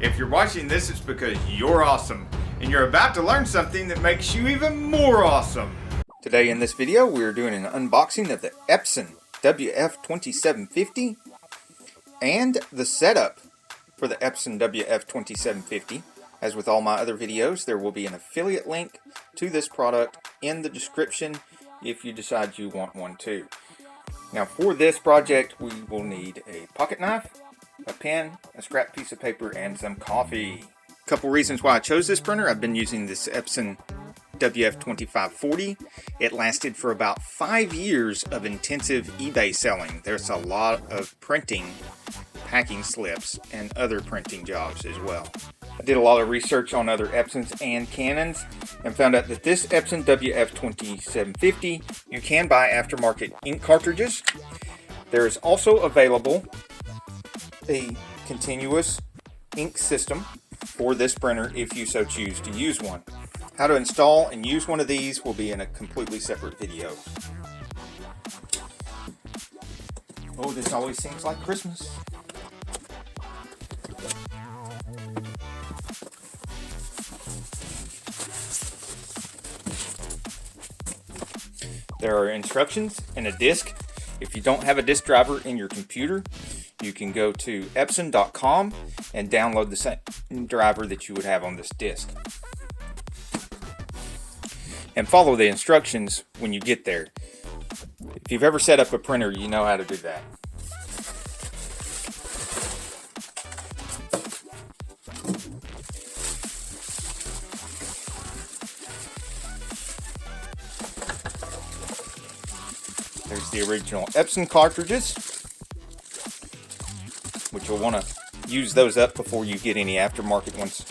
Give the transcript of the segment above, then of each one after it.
If you're watching this, it's because you're awesome, and you're about to learn something that makes you even more awesome. Today in this video, we're doing an unboxing of the Epson WF-2750 and the setup for the Epson WF-2750. As with all my other videos, there will be an affiliate link to this product in the description if you decide you want one too. Now for this project, we will need a pocket knife, a pen, a scrap piece of paper, and some coffee. A couple reasons why I chose this printer. I've been using this Epson WF-2550. It lasted for about 5 years of intensive eBay selling. There's a lot of printing, packing slips, and other printing jobs as well. I did a lot of research on other Epsons and Canons and found out that this Epson WF-2750, you can buy aftermarket ink cartridges. There is also available a continuous ink system for this printer if you so choose to use one. How to install and use one of these will be in a completely separate video. Oh, this always seems like Christmas. There are instructions and a disc. If you don't have a disk driver in your computer, you can go to Epson.com and download the same driver that you would have on this disc. And follow the instructions when you get there. If you've ever set up a printer, you know how to do that. There's the original Epson cartridges, which you'll want to use those up before you get any aftermarket ones.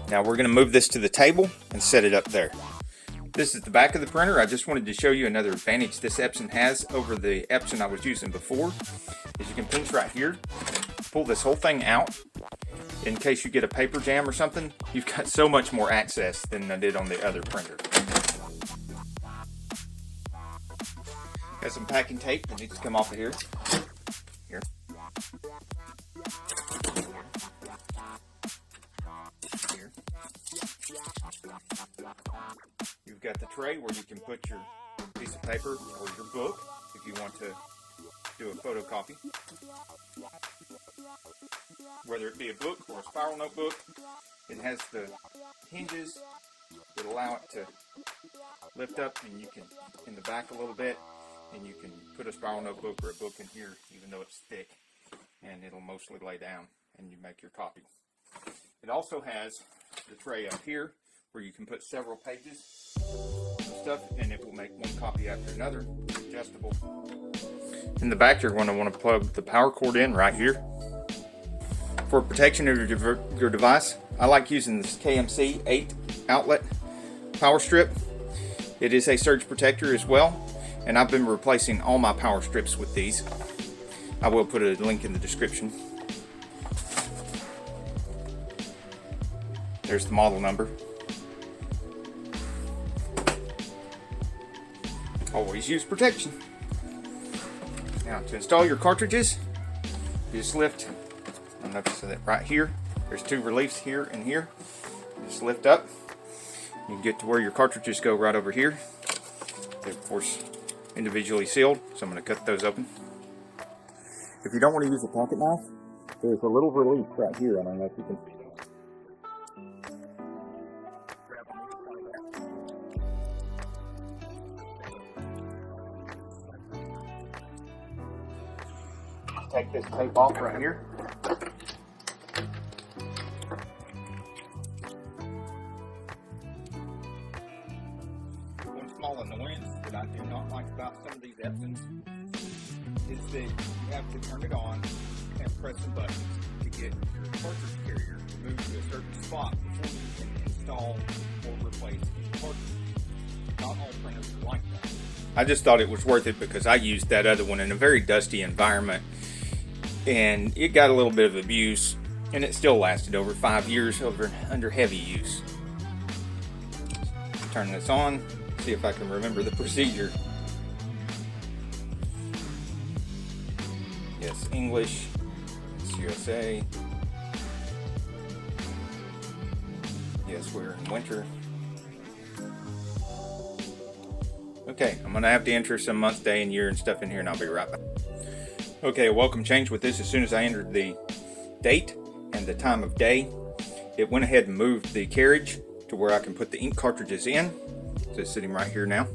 Now we're going to move this to the table and set it up there. This is the back of the printer. I just wanted to show you another advantage this Epson has over the Epson I was using before. Is you can pinch right here, pull this whole thing out. In case you get a paper jam or something, you've got so much more access than I did on the other printer. Got some packing tape that needs to come off of here. Here. Here. You've got the tray where you can put your piece of paper or your book if you want to do a photocopy. Whether it be a book or a spiral notebook, it has the hinges that allow it to lift up, and you can, in the back a little bit, and you can put a spiral notebook or a book in here, even though it's thick, and it'll mostly lay down, and you make your copy. It also has the tray up here, where you can put several pages and stuff, and it will make one copy after another, adjustable. In the back, you're going to want to plug the power cord in right here. For protection of your device, I like using this KMC 8 outlet power strip. It is a surge protector as well, and I've been replacing all my power strips with these. I will put a link in the description. There's the model number. Always use protection. Now to install your cartridges, you just lift. Notice that right here, there's two reliefs here and here. You just lift up. You can get to where your cartridges go right over here. They're of course individually sealed, so I'm going to cut those open. If you don't want to use a pocket knife, there's a little relief right here. I don't know if you can see that. Take this tape off right here. One small annoyance that I do not like about some of these Epsons is that you have to turn it on and press the buttons to get your cartridge carrier to move to a certain spot before you can install or replace the cartridge. Not all printers are like that. I just thought it was worth it because I used that other one in a very dusty environment, and it got a little bit of abuse, and it still lasted over 5 years under heavy use. Turn this on, see if I can remember the procedure. Yes, English. It's USA. Yes, we're in winter. Okay, I'm going to have to enter some month, day, and year and stuff in here, and I'll be right back. Okay, a welcome change with this. As soon as I entered the date and the time of day, it went ahead and moved the carriage to where I can put the ink cartridges in. So it's sitting right here now.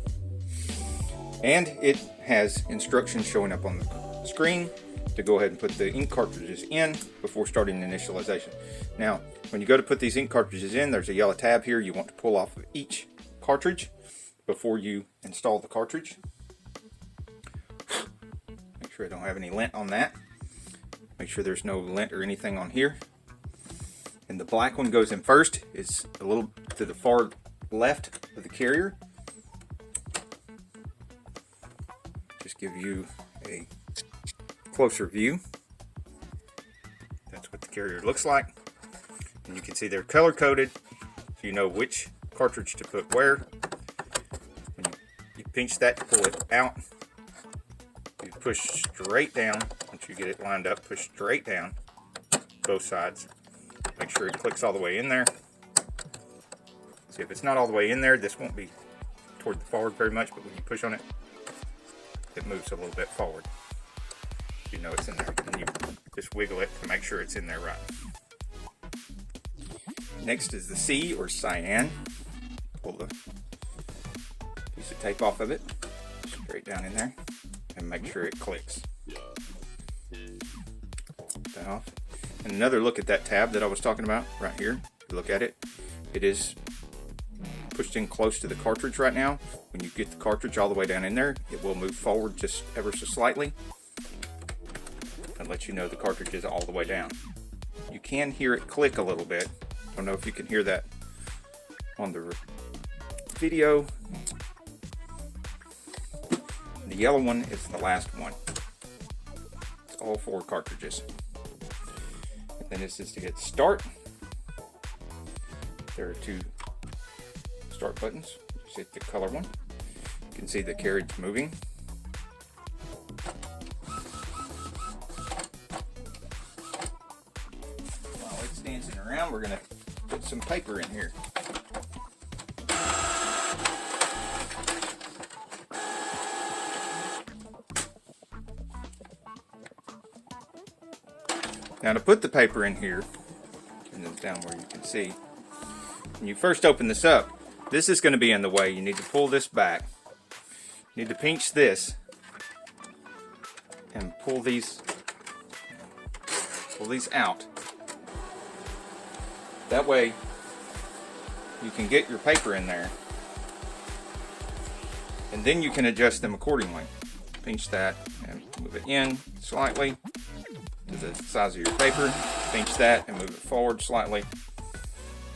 And it has instructions showing up on the screen to go ahead and put the ink cartridges in before starting initialization. Now, when you go to put these ink cartridges in, there's a yellow tab here you want to pull off of each cartridge before you install the cartridge. Make sure I don't have any lint on that. Make sure there's no lint or anything on here. And the black one goes in first. It's a little to the far left of the carrier. Just give you a closer view. That's what the carrier looks like. And you can see they're color coded, so you know which cartridge to put where. When you pinch that to pull it out, you push straight down. Once you get it lined up, push straight down both sides. Make sure it clicks all the way in there. See, if it's not all the way in there, this won't be toward the forward very much, but when you push on it, it moves a little bit forward. You know it's in there, and you just wiggle it to make sure it's in there right. Next is the C, or cyan. Pull the piece of tape off of it, straight down in there, and make sure it clicks. Put that off. And another look at that tab that I was talking about right here. Look at it. It is pushed in close to the cartridge right now. When you get the cartridge all the way down in there, it will move forward just ever so slightly and let you know the cartridge is all the way down. You can hear it click a little bit. I don't know if you can hear that on the video. The yellow one is the last one. It's all 4 cartridges. And then this is to hit start. There are 2 start buttons. Just hit the color one. You can see the carriage moving. While it's dancing around, we're going to put some paper in here. Now to put the paper in here, turn this down where you can see, when you first open this up, this is going to be in the way. You need to pull this back. You need to pinch this and pull these out. That way you can get your paper in there, and then you can adjust them accordingly. Pinch that and move it in slightly to the size of your paper. Pinch that and move it forward slightly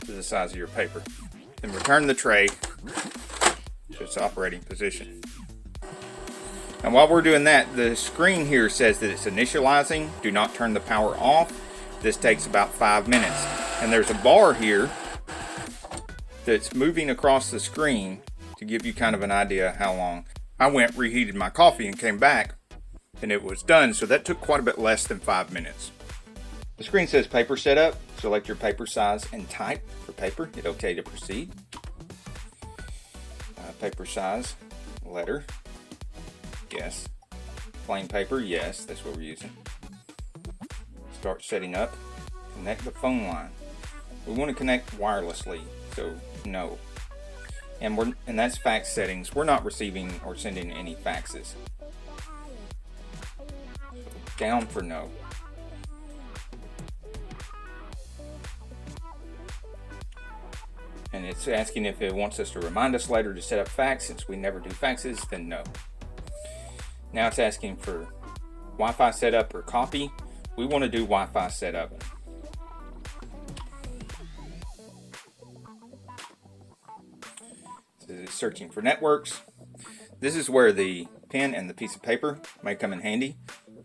to the size of your paper. Then return the tray to its operating position. And while we're doing that, the screen here says that it's initializing. Do not turn the power off. This takes about 5 minutes. And there's a bar here that's moving across the screen to give you kind of an idea how long. I went, reheated my coffee, and came back, and it was done, so that took quite a bit less than 5 minutes. The screen says paper setup. Select your paper size and type for paper. Hit OK to proceed. Paper size, letter, yes. Plain paper, yes, that's what we're using. Start setting up. Connect the phone line. We want to connect wirelessly, so no. And that's fax settings. We're not receiving or sending any faxes. Down for no. And it's asking if it wants us to remind us later to set up fax. Since we never do faxes, then no. Now it's asking for Wi-Fi setup or copy. We want to do Wi-Fi setup. So it's searching for networks. This is where the pen and the piece of paper may come in handy.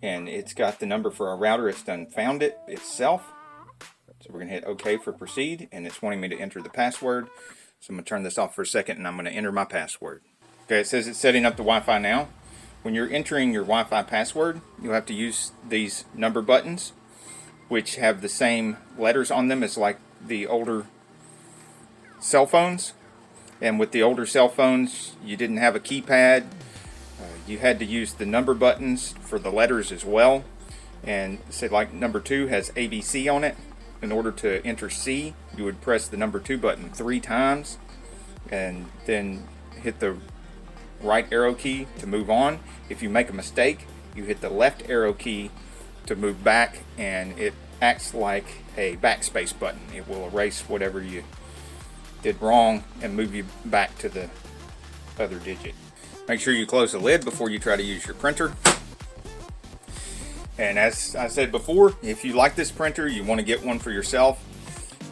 And it's got the number for our router. It's done found it itself. So we're going to hit OK for proceed, and it's wanting me to enter the password. So I'm going to turn this off for a second, and I'm going to enter my password. Okay, it says it's setting up the Wi-Fi now. when you're entering your Wi-Fi password, you'll have to use these number buttons, which have the same letters on them as like the older cell phones. And with the older cell phones, you didn't have a keypad. You had to use the number buttons for the letters as well. And say like number 2 has ABC on it. In order to enter C, you would press the number 2 button 3 times and then hit the right arrow key to move on. If you make a mistake, you hit the left arrow key to move back, and it acts like a backspace button. It will erase whatever you did wrong and move you back to the other digit. Make sure you close the lid before you try to use your printer. And as I said before, if you like this printer, you want to get one for yourself,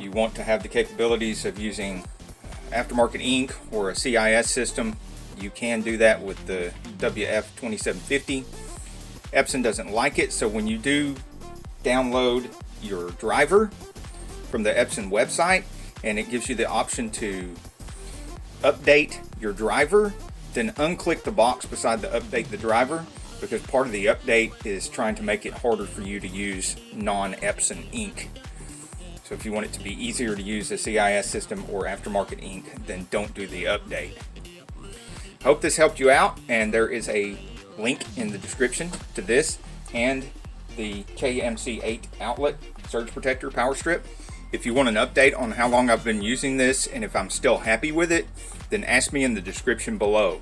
you want to have the capabilities of using aftermarket ink or a CIS system, you can do that with the WF-2750. Epson doesn't like it, so when you do download your driver from the Epson website and it gives you the option to update your driver, then unclick the box beside the update the driver, because part of the update is trying to make it harder for you to use non-Epson ink. So if you want it to be easier to use a CIS system or aftermarket ink, then don't do the update. Hope this helped you out, and there is a link in the description to this and the KMC8 outlet surge protector power strip. If you want an update on how long I've been using this and if I'm still happy with it, then ask me in the description below.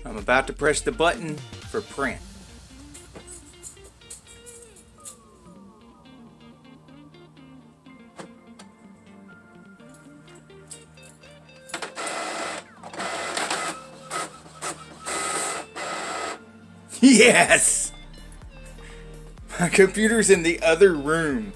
I'm about to press the button for print. Yes! My computer's in the other room.